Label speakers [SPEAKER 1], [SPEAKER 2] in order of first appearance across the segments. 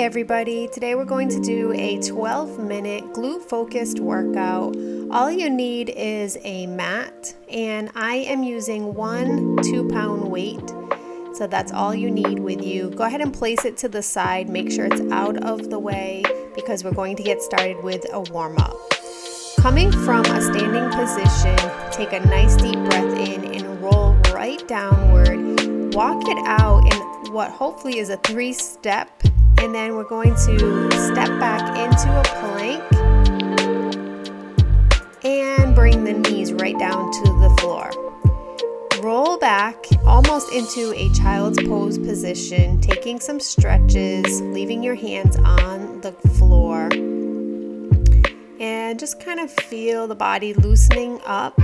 [SPEAKER 1] everybody, today we're going to do a 12-minute glute focused workout. All you need is a mat, and I am using one 2-pound weight, so that's all you need with you. Go ahead and place it to the side, make sure it's out of the way because we're going to get started with a warm-up. Coming from a standing position, take a nice deep breath in and roll right downward. Walk it out in what hopefully is a 3-step, and then we're going to step back into a plank and bring the knees right down to the floor. Roll back almost into a child's pose position, taking some stretches, leaving your hands on the floor, and just kind of feel the body loosening up.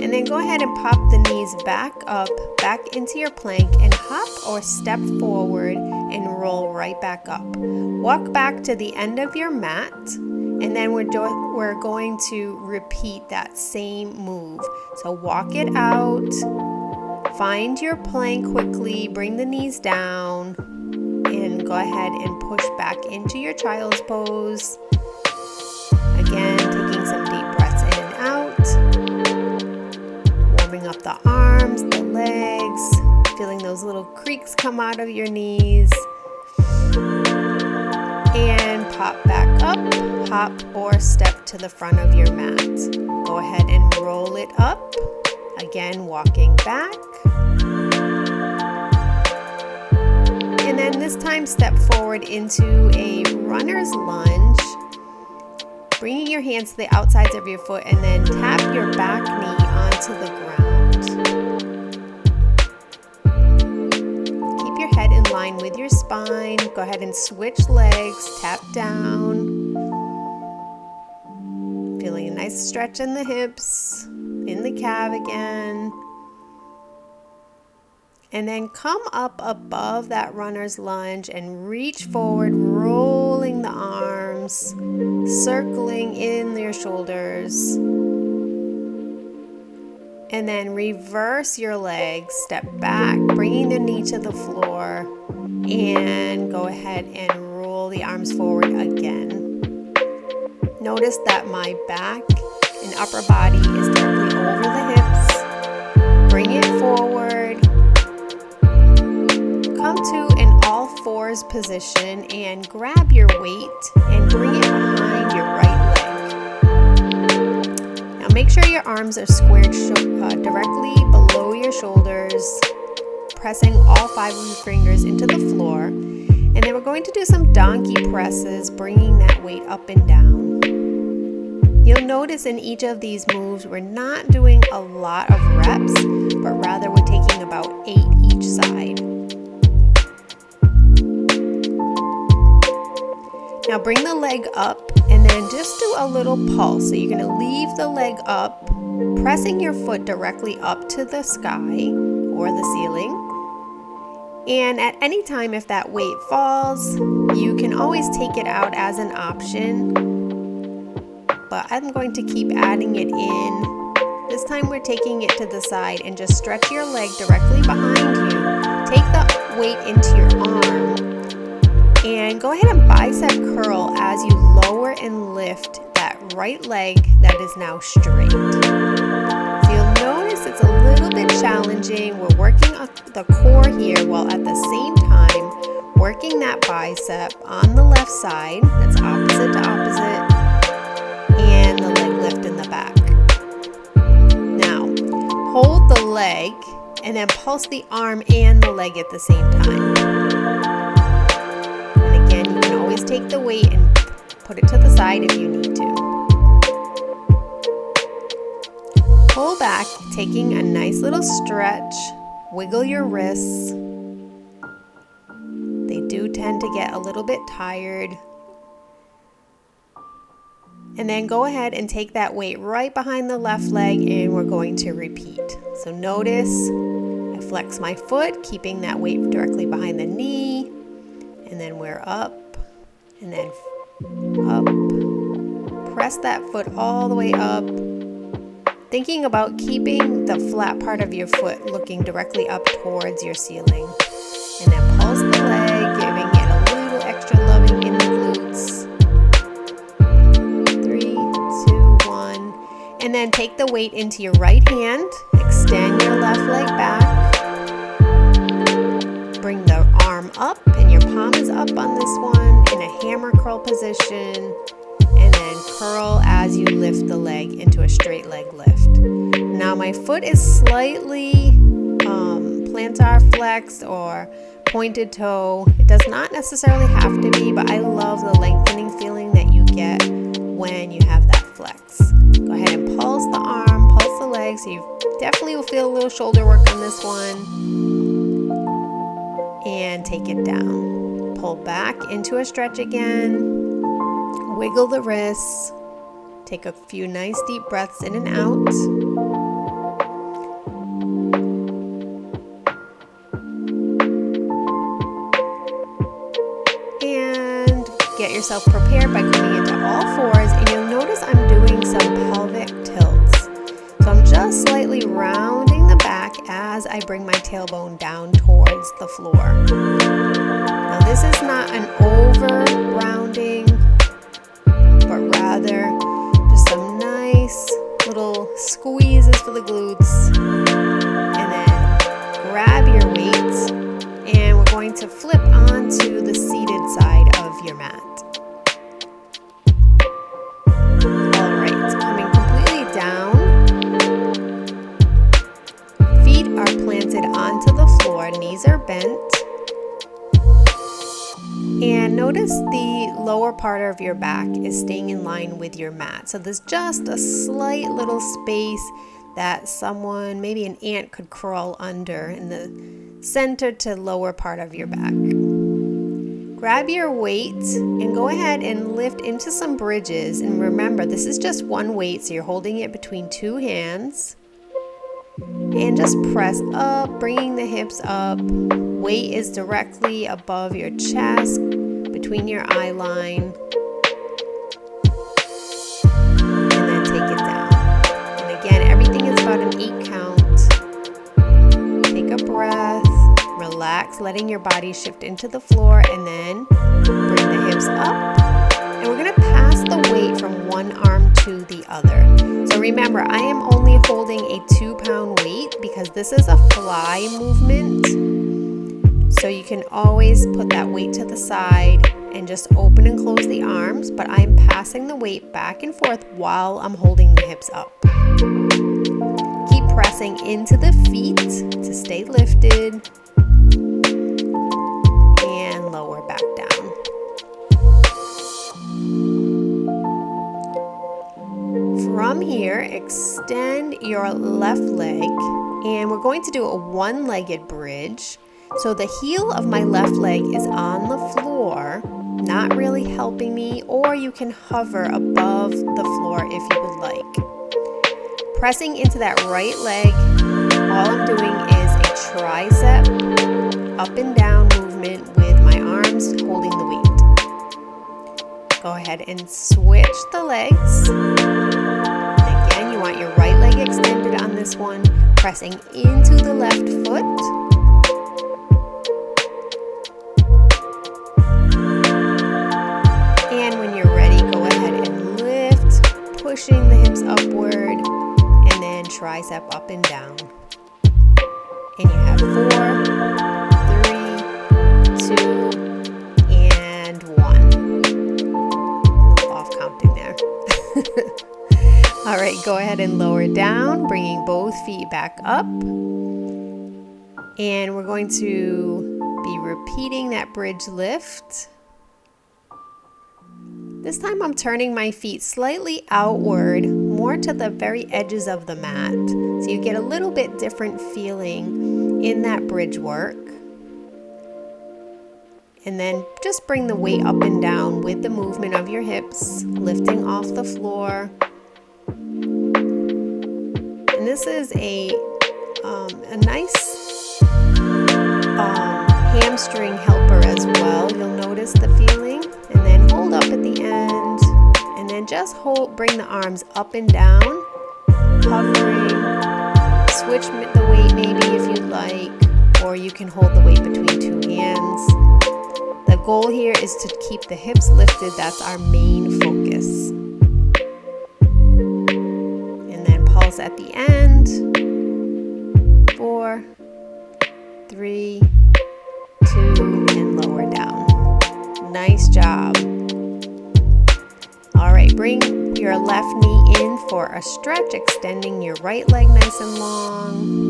[SPEAKER 1] And then go ahead and pop the knees back up, back into your plank, and hop or step forward and roll right back up. Walk back to the end of your mat, and then we're going to repeat that same move. So walk it out, find your plank quickly, bring the knees down, and go ahead and push back into your child's pose. Again, taking some deep breaths in and out. Warming up the arms, the legs, feeling those little creaks come out of your knees. And pop back up, hop or step to the front of your mat. Go ahead and roll it up. Again, walking back. And then this time step forward into a runner's lunge. Bringing your hands to the outsides of your foot and then tap your back knee onto the ground. Keep your head in line with your spine. Go ahead and switch legs, tap down. Feeling a nice stretch in the hips, in the calf again. And then come up above that runner's lunge and reach forward, rolling the arms, circling in your shoulders. And then reverse your legs, step back, bringing the knee to the floor, and go ahead and roll the arms forward again. Notice that my back and upper body is directly over the hips. Bring it forward. Come to an all fours position and grab your weight and bring it behind your right leg. Now make sure your arms are squared directly below your shoulders, pressing all 5 of your fingers into the floor. And then we're going to do some donkey presses, bringing that weight up and down. You'll notice in each of these moves, we're not doing a lot of reps, but rather we're taking about 8 each side. Now bring the leg up and then just do a little pulse. So you're going to leave the leg up, pressing your foot directly up to the sky or the ceiling. And at any time if that weight falls, you can always take it out as an option. But I'm going to keep adding it in. This time we're taking it to the side and just stretch your leg directly behind you. Take the weight into your arm. And go ahead and bicep curl as you lower and lift that right leg that is now straight. So you'll notice it's a little bit challenging. We're working on the core here while at the same time working that bicep on the left side. That's opposite to opposite. And the leg lift in the back. Now, hold the leg and then pulse the arm and the leg at the same time. Take the weight and put it to the side if you need to. Pull back, taking a nice little stretch. Wiggle your wrists. They do tend to get a little bit tired. And then go ahead and take that weight right behind the left leg, and we're going to repeat. So notice I flex my foot, keeping that weight directly behind the knee, and then we're up. And then up, press that foot all the way up, thinking about keeping the flat part of your foot looking directly up towards your ceiling. And then pulse the leg, giving it a little extra loving in the glutes. 3, 2, 1. And then take the weight into your right hand. Extend your left leg back. Bring the arm up, and your palm is up on this one in a hammer curl position. And then curl as you lift the leg into a straight leg lift. Now my foot is slightly plantar flexed or pointed toe. It does not necessarily have to be, but I love the lengthening feeling that you get when you have that flex. Go ahead and pulse the arm, pulse the leg, so you definitely will feel a little shoulder work on this one. And take it down. Pull back into a stretch again. Wiggle the wrists. Take a few nice deep breaths in and out. And get yourself prepared by coming into all fours. And you'll notice I'm doing some pelvic tilts. So I'm just slightly rounding the back as I bring my tailbone down towards the floor. Now this is not an over rounding, but rather just some nice little squeezes for the glutes. And then grab your weights, and we're going to flip onto the seated side of your mat. Alright, coming completely down. Feet are planted onto the floor, knees are bent. And notice the lower part of your back is staying in line with your mat. So there's just a slight little space that someone, maybe an ant, could crawl under in the center to lower part of your back. Grab your weight and go ahead and lift into some bridges. And remember, this is just one weight, so you're holding it between two hands. And just press up, bringing the hips up. Weight is directly above your chest, between your eye line. And then take it down. And again, everything is about an 8 count. Take a breath, relax, letting your body shift into the floor, and then bring the hips up. And we're going to pass the weight from one arm to the other. So remember, I am only holding a 2-pound weight because this is a fly movement. So you can always put that weight to the side and just open and close the arms, but I'm passing the weight back and forth while I'm holding the hips up. Keep pressing into the feet to stay lifted and lower back down. From here, extend your left leg, and we're going to do a one-legged bridge. So the heel of my left leg is on the floor, not really helping me, or you can hover above the floor if you would like. Pressing into that right leg, all I'm doing is a tricep up and down movement with my arms holding the weight. Go ahead and switch the legs. Again, you want your right leg extended on this one, pressing into the left foot. And when you're ready, go ahead and lift, pushing the hips upward, and then tricep up and down. And you have 4, 3, 2, and 1. Off counting there. All right, go ahead and lower down, bringing both feet back up. And we're going to be repeating that bridge lift. This time I'm turning my feet slightly outward, more to the very edges of the mat. So you get a little bit different feeling in that bridge work. And then just bring the weight up and down with the movement of your hips, lifting off the floor. And this is a nice hamstring helper as well. You'll notice the feeling. And then hold up at the end. And then just bring the arms up and down. hovering. Switch the weight maybe if you'd like, or you can hold the weight between two hands. The goal here is to keep the hips lifted. That's our main focus. And then pulse at the end. 4, 3, 2, and lower down. Nice job. All right, bring your left knee in for a stretch, extending your right leg nice and long.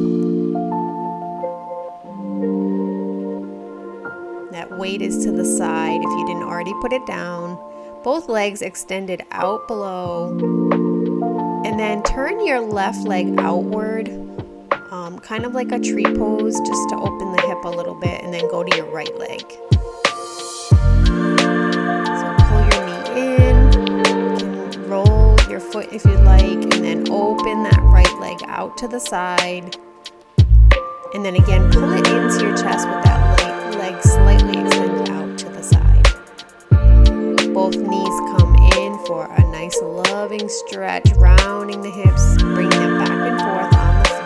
[SPEAKER 1] That weight is to the side if you didn't already put it down. Both legs extended out below. And then turn your left leg outward, kind of like a tree pose, just to open the hip a little bit, and then go to your right leg. So pull your knee in, you can roll your foot if you'd like, and then open that right leg out to the side. And then again, pull it into your chest with that leg slightly extended out to the side. Both knees come in for a nice loving stretch, rounding the hips, bringing them back and forth on the floor.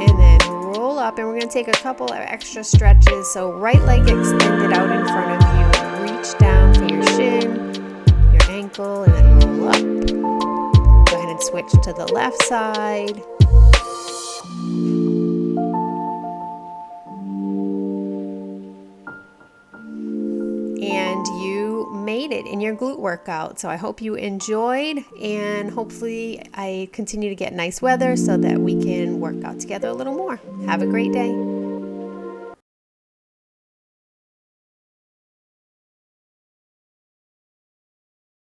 [SPEAKER 1] And then roll up, and we're going to take a couple of extra stretches. So right leg extended out in front of you, and reach down for your shin, your ankle, and then roll up. Go ahead and switch to the left side. And you made it in your glute workout. So I hope you enjoyed, and hopefully I continue to get nice weather so that we can work out together a little more. Have a great day.